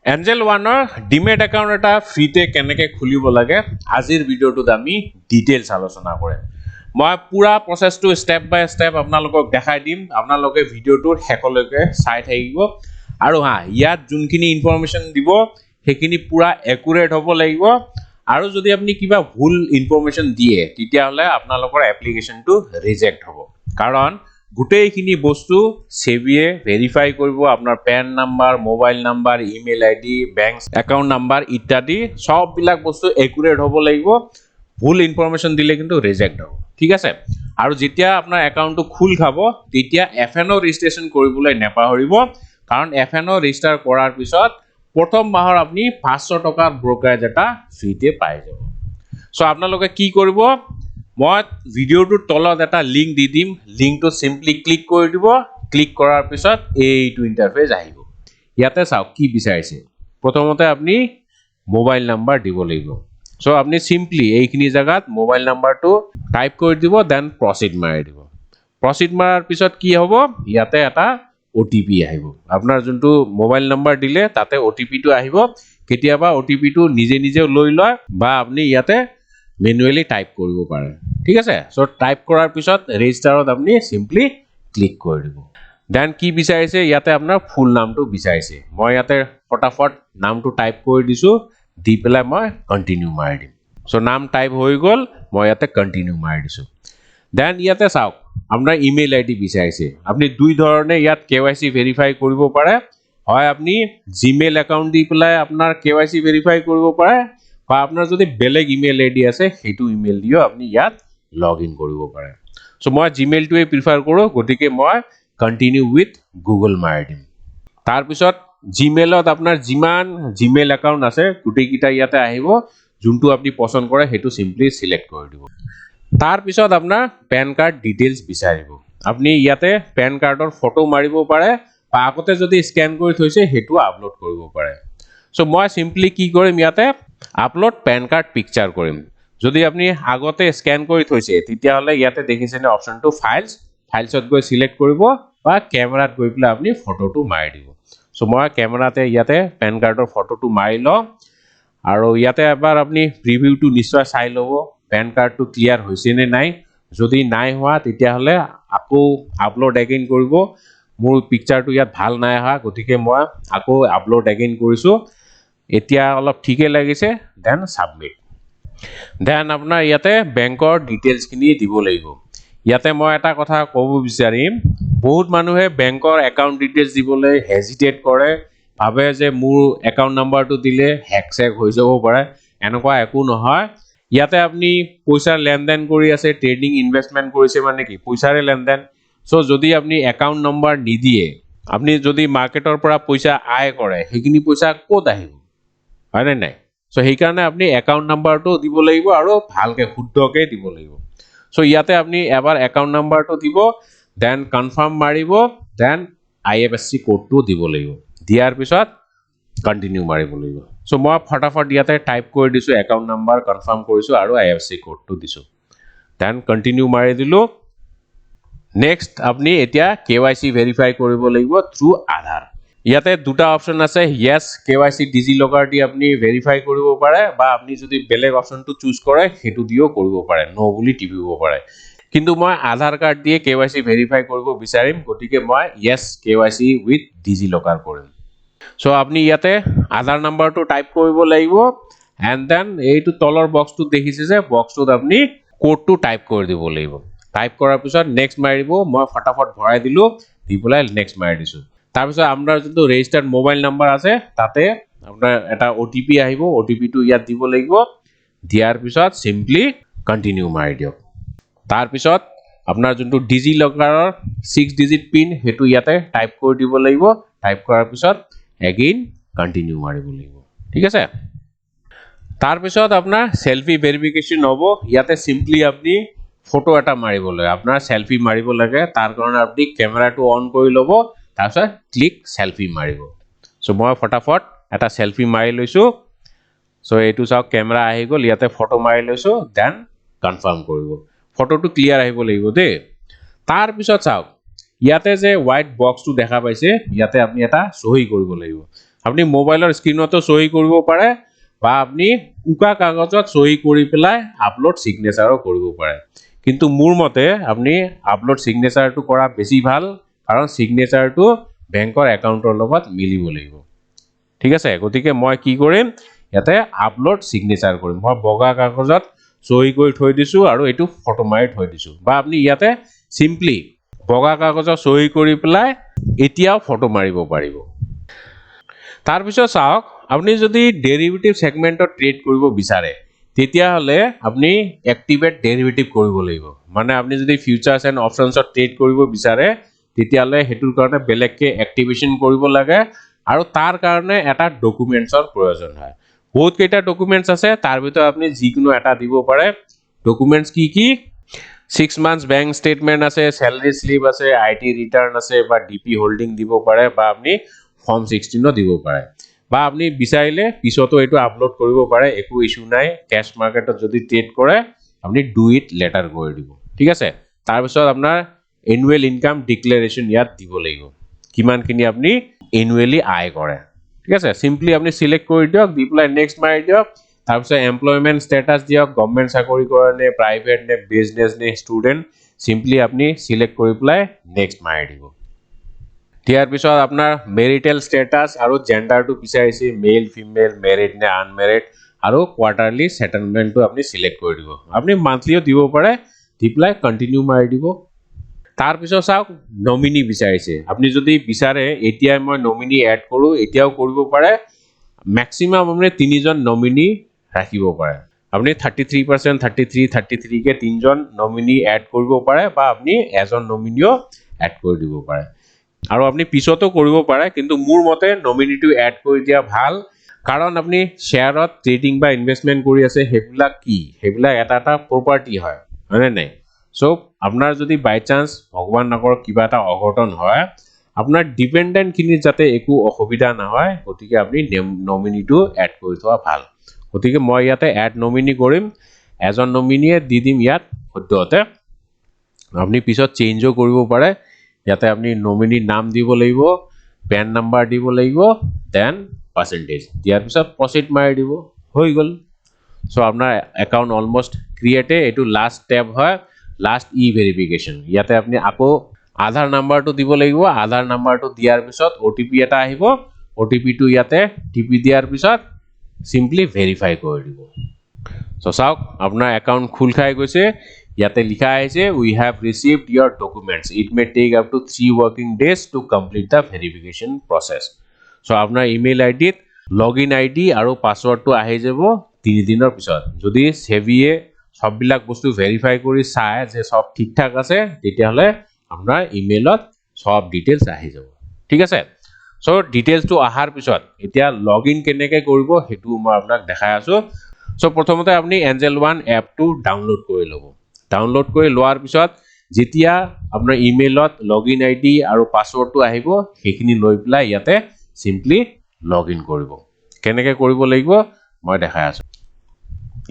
Angel One Demat account এটা ফ্ৰীতে কেনেকৈ খুলিব লাগে আজিৰ ভিডিঅ'টোত আমি ডিটেইলছ আলোচনা কৰিম মই পুৰা প্ৰসেছটো স্টেপ বাই স্টেপ আপোনালোকক দেখাই দিম আপোনালোকে ভিডিঅ'টোৰ শেষলৈকে চাই থাকিব আৰু ইয়াত যোনখিনি ইনফৰমেশ্যন দিব সেইখিনি পুৰা একুৰেট হ'ব লাগিব আৰু যদি আপুনি কিবা ভুল ইনফৰমেশ্যন দিয়ে তেতিয়াহ'লে আপোনালোকৰ এপ্লিকেশ্যনটো ৰিজেক্ট হ'ব কাৰণ গোটেইখিনি বস্তু সেবিয়ে ভেৰিফাই কৰিব আপোনাৰ PAN number mobile number email ID bank account number ইত্যাদি সব বিলাক বস্তু একুৰেট হ'ব লাগিব ভুল ইনফৰমেশ্যন দিলে কিন্তু ৰিজেক্ট হ'ব ঠিক আছে আৰু যেতিয়া আপোনাৰ একাউন্টটো খুল খাব তেতিয়া এফএনও ৰেজিষ্ট্ৰেচন কৰিবলৈ নেপাহৰিব কাৰণ এফএনও ৰেজিষ্টাৰ কৰাৰ পিছত প্ৰথম মাহৰ আপুনি 500 টকাৰ ব্ৰোকাৰেজ এটা ফ্ৰীতে পাই যাব সো আপোনালোকে কি কৰিব মই ভিডিঅ'টোৰ তলত এটা লিংক দি দিম লিংকটো সিম্পলি ক্লিক কৰি দিব ক্লিক কৰাৰ পিছত এইটো ইন্টাৰফেস আহিব ইয়াতে চাওক কি বিচাৰিছে প্ৰথমতে আপুনি মোবাইল নাম্বাৰ দিব লাগিব সো আপুনি সিম্পলি এইখিনি জায়গাত মোবাইল নাম্বাৰটো টাইপ কৰি দিব দেন প্ৰসিড মাৰি দিব প্ৰসিড মাৰাৰ পিছত কি হ'ব ইয়াতে এটা ওটিপি আহিব আপোনাৰ যোনটো মোবাইল নাম্বাৰ দিলে তাতে ওটিপিটো আহিব কেতিয়াবা ওটিপিটো নিজে নিজে লৈ লয় বা আপুনি ইয়াতে মেনুৱেলি টাইপ কৰিব পাৰে ঠিক আছে সো টাইপ কৰাৰ পিছত ৰেজিষ্টাৰত আপুনি সিম্পলি ক্লিক কৰি দিব দেন কি বিচাৰিছে ইয়াতে আপোনাৰ ফুল নামটো বিচাৰিছে মই ইয়াতে ফটাফট নামটো টাইপ কৰি দিছো দি পেলাই মই কন্টিনিউ মাৰি দিম সো নাম টাইপ হৈ গল মই ইয়াতে কন্টিনিউ মাৰি দিছো দেন ইয়াতে চাওক আপোনাৰ ইমেইল আইডি বিচাৰিছে আপুনি দুই ধৰণে ইয়াত কেৱাইসি ভেৰিফাই কৰিব পাৰে হয় আপুনি জিমেইল একাউন্ট দি পেলাই আপোনাৰ কেৱাইসি ভেৰিফাই কৰিব পাৰে বা আপোনাৰ যদি বেলেগ ইমেইল আইডি আছে হেতু ইমেইল দিও আপুনি ইয়াত লগইন কৰিব পাৰে সো মই জিমেইলটোৱে প্ৰিফাৰ কৰো গতিকে মই কন্টিনিউ উইথ গুগল মাৰি দিম তাৰ পিছত জিমেইলত আপোনাৰ যিমান জিমেইল একাউন্ট আছে গুটেকিটা ইয়াতে আহিব যোনটো আপুনি পছন্দ কৰে হেতু সিম্পলি সিলেক্ট কৰি দিব তাৰ পিছত আপোনাৰ পেন কাৰ্ড ডিটেইলছ বিচাৰিব আপুনি ইয়াতে পেন কাৰ্ডৰ ফটো মাৰিব পাৰে বা আগতে যদি স্ক্যান কৰি থৈছে হেতু আপলোড কৰিব পাৰে সো মই সিম্পলি কি কৰিম ইয়াতে আপলোড পেন কাৰ্ড পিকচাৰ কৰিম যদি আপুনি আগতে স্ক্যান কৰি থৈছে তেতিয়াহলে ইয়াতে দেখিছেনে অপচনটো ফাইলছত গৈ সিলেক্ট কৰিব বা ক্যামেৰাত গৈ পেলাই আপুনি ফটোটো মাৰি দিব সো মই ক্যামেৰাতে ইয়াতে পেন কাৰ্ডৰ ফটোটো মাৰি ল আৰু ইয়াতে এবাৰ আপুনি প্ৰিভিউটো নিশ্চয় চাই লব পেন কাৰ্ডটো ক্লিয়াৰ হৈছে নে নাই যদি নাই হোৱা তেতিয়াহলে আকৌ আপলোড এগেইন কৰিব মোৰ পিকচাৰটো ইয়াত ভাল নাই আহা গতিকে মই আকৌ আপলোড এগেইন কৰিছো এতিয়া অলপ ঠিকে লাগিছে দেন সাবমিট দেন আপোনাৰ ইয়াতে বেংকৰ ডিটেইলছ খিনি দিব লাগিব ইয়াতে মই এটা কথা ক'ব বিচাৰিম বহুত মানুহে বেংকৰ একাউন্ট ডিটেইলছ দিবলৈ হেজিটেট কৰে ভাবে যে মোৰ একাউন্ট নাম্বাৰটো দিলে হ্যাক হৈ যাব পাৰে এনেকুৱা একো নহয় ইয়াতে আপুনি পইচা লেনদেন কৰি আছে ট্ৰেডিং ইনভেষ্টমেন্ট কৰিছে মানে কি পইচাৰে লেনদেন সো যদি আপুনি একাউন্ট নাম্বাৰ নিদিয়ে আপুনি যদি মাৰ্কেটৰ পৰা পইচা আয় কৰে হেখিনি পইচা ক'ত আহিব হয় নাই সো সেই কাৰণে আপুনি একাউন্ট নাম্বাৰটো দিব লাগিব আৰু ভালকে শুদ্ধকে দিব লাগিব সো ইয়াতে আপুনি এবাৰ একাউন্ট নাম্বাৰটো দিব দেন কনফাৰ্ম মাৰিব দেন আইএফএসসি কোডটো দিব লাগিব দিয়াৰ পিছত কন্টিনিউ মাৰিব লাগিব সো মই ফটাফট ইয়াতে টাইপ কৰি দিছো একাউন্ট নাম্বাৰ কনফাৰ্ম কৰিছো আৰু আইএফএসসি কোডটো দিছো দেন কন্টিনিউ মাৰি দিলো নেক্সট আপুনি এতিয়া কেৱাইসি ভেৰিফাই কৰিব লাগিব থ্ৰু আধাৰ ইয়াতে দুটা অপচন আছে ইয়েস কেৱাইসি ডিজি লকাৰ দি আপুনি ভেৰিফাই কৰিব পাৰে বা আপুনি যদি বেলেগ অপচনটো চুজ কৰে হেতু দিও কৰিব পাৰে নো বুলি টিপিব পাৰে কিন্তু মই আধাৰ কাৰ্ড দিয়ে কেৱাইসি ভেৰিফাই কৰিব বিচাৰিম গতিকে মই ইয়েস কেৱাইসি উইথ ডিজি লকাৰ কৰিম সো আপুনি ইয়াতে আধাৰ নাম্বাৰটো টাইপ কৰিব লাগিব এন্ড দেন এইটো তলৰ বক্সটো দেখিছে যে বক্সটোত আপুনি কোডটো টাইপ কৰি দিব লাগিব টাইপ কৰাৰ পিছত নেক্সট মাৰিব মই ফটাফট ভৰাই দিলো দি পেলাই নেক্সট মাৰি দিছো তাৰ পিছত আপোনাৰ যোনটো ৰেজিষ্টাৰ্ড মোবাইল নাম্বাৰ আছে তাতে আপোনাৰ এটা ওটিপি আহিব ওটিপিটো ইয়াত দিব লাগিব দিয়াৰ পিছত সিম্পলি কন্টিনিউ মাৰি দিয়ক তাৰ পিছত আপোনাৰ যোনটো ডিজি লকাৰৰ 6 ডিজিট পিন হেতু ইয়াতে টাইপ কৰি দিব লাগিব টাইপ কৰাৰ পিছত এগেইন কন্টিনিউ মাৰিব লাগিব ঠিক আছে তাৰ পিছত আপোনাৰ সেলফি ভেৰিফিকেশন হ'ব ইয়াতে সিম্পলি আপুনি ফটো এটা মাৰিব লাগে আপোনাৰ সেলফি মাৰিব লাগে তাৰ কাৰণে আপুনি ক্যামেৰাটো অন কৰি ল'ব তাৰপিছত ক্লিক সেলফি মাৰিব সো মই ফটাফট এটা সেলফি মাৰি লৈছো সো এইটো চাওক ক্যামেৰা আহি গল ইয়াতে ফটো মাৰি লৈছো দেন কনফাৰ্ম কৰিব ফটোটো ক্লিয়াৰ আহিব লাগিব দে তাৰ পিছত চাওক ইয়াতে যে হোৱাইট বক্সটো দেখা পাইছে ইয়াতে আপুনি এটা সহি কৰিব লাগিব আপুনি মোবাইলৰ স্ক্ৰীনতো সহি কৰিব পাৰে বা আপুনি উকা কাগজত সহি কৰি পেলাই আপলোড সিগনেচাৰো কৰিব পাৰে কিন্তু মোৰ মতে আপুনি আপলোড সিগনেচাৰটো কৰা বেছি ভাল কাৰণ সিগনেচাৰটো বেংকৰ একাউণ্টৰ লগত মিলিব লাগিব ঠিক আছে গতিকে মই কি কৰিম ইয়াতে আপলোড সিগনেচাৰ কৰিম মই বগা কাগজত সহি কৰি থৈ দিছো আৰু এটো ফটো মাৰি থৈ দিছো বা আপুনি ইয়াতে সিম্পলি বগা কাগজত সহি কৰি পেলাই এতিয়াও ফটো মাৰিব পাৰিব তাৰ পিছত চাওক আপুনি যদি ডেৰিভেটিভ সেগমেন্টত ট্ৰেড কৰিব বিচাৰে তেতিয়া হলে আপুনি এক্টিভেট ডেৰিভেটিভ কৰিব লাগিব মানে আপুনি যদি ফিউচাৰছ এণ্ড অপশনছত ট্ৰেড কৰিব বিচাৰে তেতিয়া হলে হেতুৰ কাৰণে বেলেগকে এক্টিভেশন কৰিব লাগে আৰু তাৰ কাৰণে এটা ডকুমেন্টছৰ প্ৰয়োজন হয় বহুত কেইটা ডকুমেন্টছ আছে তাৰ ভিতৰত আপুনি যিকোনো এটা দিব পাৰে ডকুমেন্টছ কি 6 months bank statement আছে salary slip আছে IT return আছে বা DP holding দিব পাৰে বা আপনি form 16 দিব পাৰে বা আপনি বিচাৰিলে পিছতো এটো আপলোড কৰিব পাৰে একো ইস্যু নাই ক্যাশ মাৰ্কেটত যদি ট্ৰেড কৰে আপনি ডু ইট লেটাৰ কৰি দিব ঠিক আছে তাৰ পিছত আপোনাৰ এনুৱেল ইনকাম ডিক্লাৰেচন ইয়াত দিব লাগিব কিমানখিনি আপনি এনুৱেলি আয় কৰে ঠিক আছে সিম্পলি আপনি সিলেক্ট কৰি দিয়ক দি প্লাই নেক্সট মাৰি দিয়ক তাৰ পিছত এমপ্লয়মেন্ট স্ট্যাটাস দিয়ক গভৰ্নমেন্ট চাকৰি কৰে নে প্ৰাইভেট নে বিজনেস নে স্টুডেন্ট সিম্পলি আপনি সিলেক্ট কৰি প্লাই নেক্সট মাৰি দিব দিয়াৰ পিছত আপোনাৰ মেৰিটেল স্ট্যাটাস আৰু জেন্ডাৰটো বিচাৰিছে মেল ফিমেল মেৰিড নে আনমেৰিড আৰু কোৱাৰ্টাৰলি সেটেলমেন্টটো আপনি সিলেক্ট কৰি দিব আপনি মান্থলিও দিব পাৰে দি প্লাই কন্টিনিউ মাৰি দিব তাৰ পিছত চাওক নমিনি বিচাৰিছে আপনি যদি বিচাৰে এতিয়া মই নমিনি এড কৰো এতিয়াও কৰিব পাৰে ম্যাক্সিমাম আপনি তিনিজন নমিনি ৰাখিব পাৰে আপনি 33% 33 কে তিনজন নমিনি এড কৰিব পাৰে বা আপনি এজন নমিনিও এড কৰি দিব পাৰে আৰু আপনি পিছতো কৰিব পাৰে কিন্তু মোৰ মতে নমিনিটো এড কৰি দিয়া ভাল কাৰণ আপনি শেয়াৰত ট্ৰেডিং বা ইনভেষ্টমেন্ট কৰি আছে হেবিলাক কি হেবিলাক এটা প্ৰপাৰ্টি হয় মানে নাই সো আপোনাৰ যদি বাই চান্স ভগৱান নকৰ কিবা এটা অঘটন হয় আপোনাৰ ডিপেন্ডেন্ট খিনি যাতে একো অসুবিধা না হয় গতিকে আপনি নমিনিটো এড কৰি থোৱা ভাল গতিকে মই ইয়াতে এড নমিনি কৰিম এজন নমিনিয়ে দি দিম ইয়াত সদ্যহতে আপনি পিছত চেঞ্জও কৰিব পাৰে ইয়াতে আপনি নমিনি নাম দিব লাগিব পেন নাম্বাৰ দিব লাগিব দেন পাৰ্সেন্টেজ দিয়াৰ পিছত প্ৰসিড মাৰি দিব হৈ গল সো আপোনাৰ একাউন্ট অলমোস্ট ক্ৰিয়েটে এটো লাষ্ট টেব হয় লাষ্ট ই ভেৰিফিকেশন ইয়াতে আপনি আকৌ আধাৰ নাম্বাৰটো দিব লাগিব আধাৰ নাম্বাৰটো দিয়াৰ পিছত ওটিপি এটা আহিব ওটিপিটো ইয়াতে টিপি দিয়াৰ পিছত সিম্পলি ভেৰিফাই কৰি দিব সো চাওক আপোনাৰ একাউন্ট খুল খাই গৈছে ইয়াতে লিখা আছে we have received your documents it may take up to 3 working days to complete the verification process so আপোনাৰ ইমেইল আইডিত লগইন আইডি আৰু পাসওয়াৰ্ডটো আহি যাব 3 দিনৰ পিছত যদি সেভিয়ে সববিলাক বস্তু ভেৰিফাই কৰি চায় যে সব ঠিকঠাক আছে তেতিয়া হলে আপোনাৰ ইমেইলত সব ডিটেইলস আহি যাব ঠিক আছে সো ডিটেইলসটো আহাৰ পিছত এতিয়া লগইন কেনেকৈ কৰিব হেতু মই আপোনাক দেখাই আছো সো প্ৰথমতে আপনি এঞ্জেল 1 এপটো ডাউনলোড কৰি লব ডাউনলোড কৰি লোৱাৰ পিছত যেতিয়া আপোনাৰ ইমেইলত লগইন আইডি আৰু পাসওয়াৰ্ডটো আহিব সেইখিনি লৈ পেলাই ইয়াতে সিম্পলি লগইন কৰিব কেনেকৈ কৰিব লাগিব মই দেখাই আছো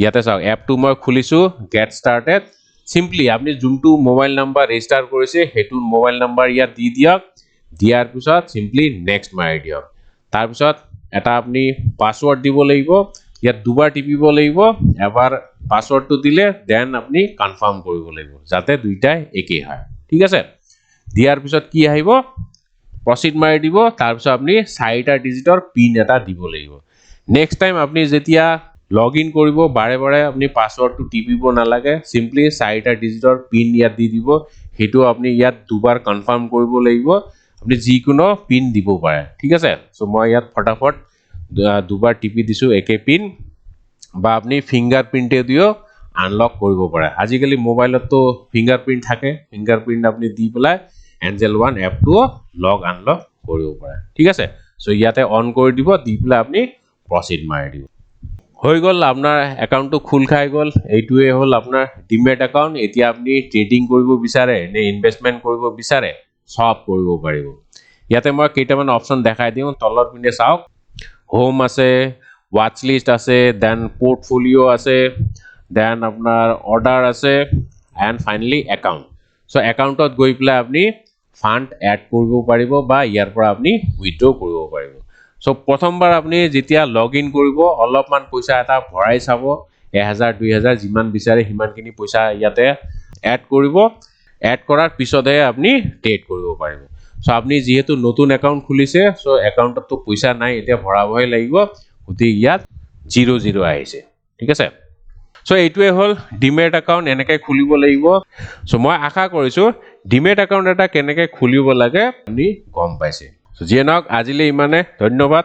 ইয়াতে চাওক এপটো মই খুলিছো গেট স্টাৰ্টেড সিম্পলি আপনি যোনটো মোবাইল নাম্বাৰ ৰেজিস্টাৰ কৰিছে হেতু মোবাইল নাম্বাৰ ইয়াত দি দিয়ক দিয়াৰ পিছত সিম্পলি নেক্সট মাৰি দিয়ক তাৰ পিছত এটা আপনি পাসওয়াৰ্ড দিব লাগিব ইয়াত দুবাৰ টিপিব লাগিব এবাৰ পাসওয়াৰ্ডটো দিলে দেন আপনি কনফাৰ্ম কৰিব লাগিব যাতে দুইটাই একেই হয় ঠিক আছে দিয়াৰ পিছত কি আহিব প্ৰসিড মাৰি দিব তাৰ পিছত আপনি 4টা ডিজিটৰ পিন এটা দিব লাগিব নেক্সট টাইম আপনি যেতিয়া লগইন কৰিব বাৰে বাৰে আপনি পাসওয়াৰ্ডটো টিপিব নালাগে সিম্পলি 4টা ডিজিটৰ পিন ইয়াত দি দিব হেতু আপনি ইয়াত দুবাৰ কনফাৰ্ম কৰিব লাগিব আপনি যিকোনো পিন দিব পাৰে ঠিক আছে সো মই ইয়াত ফটাফট দুবাৰ টিপি দিছো একে পিন বা আপনি ফিঙ্গাৰপ্ৰিন্টে দিও আনলক কৰিব পাৰে আজিকালি মোবাইলত তো ফিঙ্গাৰপ্ৰিন্ট থাকে ফিঙ্গাৰপ্ৰিন্ট আপনি দি পেলাই এঞ্জেল 1 এপটো লগ আনলক কৰিব পাৰে ঠিক আছে সো ইয়াতে অন কৰি দিব দি পেলাই আপনি প্ৰসিড মাৰি দিব হৈ গল আপোনাৰ একাউন্টটো খুল খাই গল এইটোৱে হল আপোনাৰ ডিমেট একাউন্ট এতিয়া আপনি ট্ৰেডিং কৰিব বিচাৰে নে ইনভেষ্টমেন্ট কৰিব বিচাৰে সব কৰিব পাৰিব ইয়াতে মই কেইটামান অপচন দেখাই দিও তলৰ পিনে চাওক হোম আছে watch list আছে দেন পোর্টফোলিও আছে দেন আপনার অর্ডার আছে এন্ড ফাইনালি অ্যাকাউন্ট সো অ্যাকাউন্টত গৈ পেলাই আপনি ফান্ড এড কৰিব পাৰিব বা ইয়াৰ পৰা আপনি উইথড্ৰ কৰিব পাৰিব সো প্ৰথমবাৰ আপুনি যেতিয়া লগইন কৰিব অলপমান পইচা এটা ভৰাই চাব 1000 2000 যিমান বিচাৰে হিমানখিনি পইচা ইয়াতে এড কৰিব এড কৰাৰ পিছতহে আপুনি ট্ৰেড কৰিব পাৰিব সো আপুনি যেহেতু নতুন একাউন্ট খুলিছে সো একাউন্টত তো পইচা নাই এতিয়া ভৰাবই লাগিব গতি ইয়াত 00 আহিছে ঠিক আছে সো এইটোৱে হল ডিমেট একাউন্ট এনেকৈ খুলিব লাগিব সো মই আশা কৰিছো ডিমেট একাউন্ট এটা কেনেকৈ খুলিব লাগে আপুনি গম পাইছে সো যিয়ে নহওক আজিলৈ ইমানে ধন্যবাদ